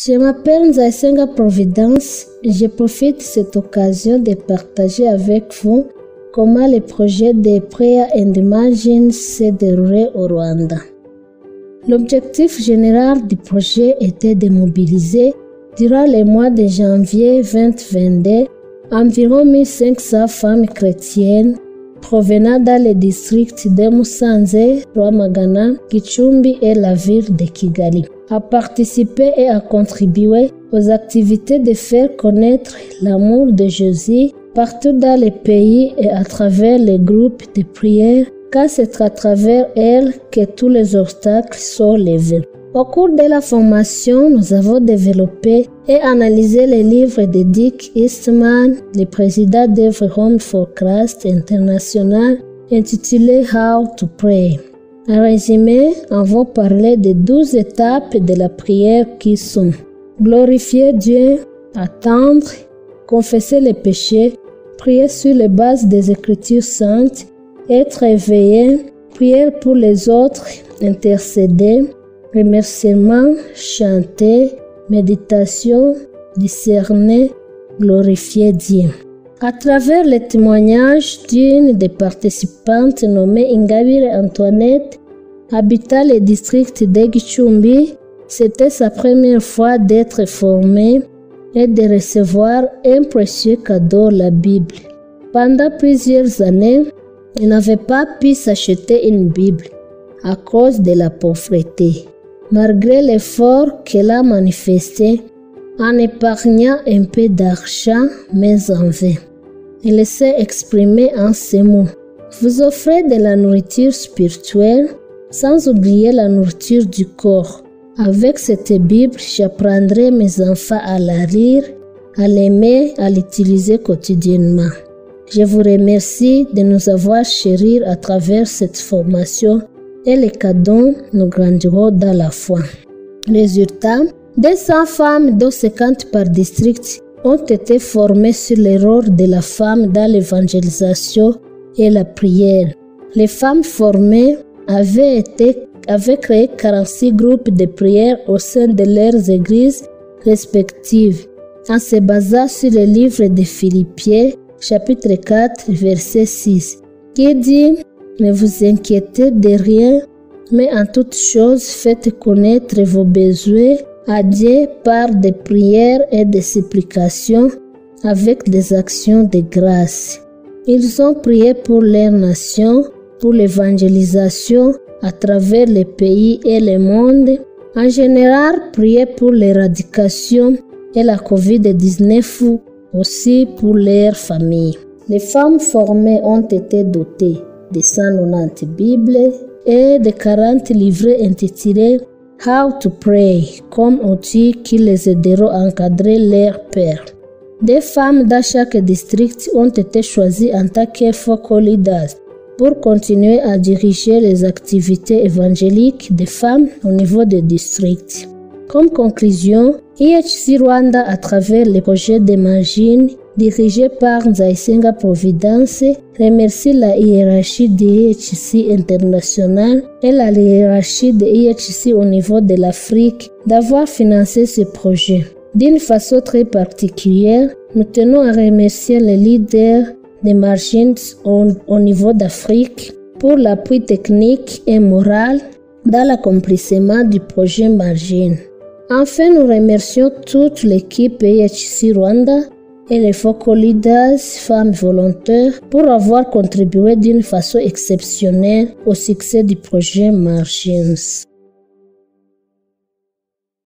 Je m'appelle Nzaisenga Providence et je profite de cette occasion de partager avec vous comment le projet de Prayer and Imagine s'est déroulé au Rwanda. L'objectif général du projet était de mobiliser, durant les mois de janvier 2022, environ 1500 femmes chrétiennes provenant dans les districts de Musanze, Rwamagana, Gicumbi et la ville de Kigali, à participer et à contribuer aux activités de faire connaître l'amour de Jésus partout dans le pays et à travers les groupes de prière, car c'est à travers elles que tous les obstacles sont levés. Au cours de la formation, nous avons développé et analysé les livres de Dick Eastman, le président d'Every Home for Christ International, intitulé How to Pray. En résumé, on va parler de 12 étapes de la prière qui sont glorifier Dieu, attendre, confesser les péchés, prier sur les bases des Écritures saintes, être éveillé, prier pour les autres, intercéder, remerciement, chanter, méditation, discerner, glorifier Dieu. À travers les témoignages d'une des participantes nommée Ingabire Antoinette, habitant le district de Gicumbi, c'était sa première fois d'être formée et de recevoir un précieux cadeau, la Bible. Pendant plusieurs années, elle n'avait pas pu s'acheter une Bible à cause de la pauvreté. Malgré l'effort qu'elle a manifesté en épargnant un peu d'argent, mais en vain, elle s'est exprimée en ces mots. Vous offrez de la nourriture spirituelle sans oublier la nourriture du corps. Avec cette Bible, j'apprendrai mes enfants à la lire, à l'aimer, à l'utiliser quotidiennement. Je vous remercie de nous avoir chéris à travers cette formation et les cadeaux nous grandiront dans la foi. Résultat, 200 femmes, dont 50 par district, ont été formées sur le rôle de la femme dans l'évangélisation et la prière. Les femmes formées avaient créé 46 groupes de prière au sein de leurs églises respectives, en se basant sur le livre de Philippiens, chapitre 4, verset 6, qui dit « Ne vous inquiétez de rien, mais en toutes choses faites connaître vos besoins à Dieu par des prières et des supplications avec des actions de grâce. » Ils ont prié pour leur nation, pour l'évangélisation à travers les pays et le monde. En général, prié pour l'éradication et la COVID-19, aussi pour leur famille. Les femmes formées ont été dotées de 190 Bibles et de 40 livres intitulés How to Pray, comme outils qui les aideront à encadrer leur père. Des femmes dans chaque district ont été choisies en tant que focal leaders pour continuer à diriger les activités évangéliques des femmes au niveau des districts. Comme conclusion, IHC Rwanda, à travers le projet d'Imagine, dirigé par Nzaisenga Providence, remercie la hiérarchie de IHC International et la hiérarchie de IHC au niveau de l'Afrique d'avoir financé ce projet. D'une façon très particulière, nous tenons à remercier les leaders des Margins au niveau d'Afrique pour l'appui technique et moral dans l'accomplissement du projet Margin. Enfin, nous remercions toute l'équipe IHC Rwanda et les focal leaders, femmes volontaires, pour avoir contribué d'une façon exceptionnelle au succès du projet Margins.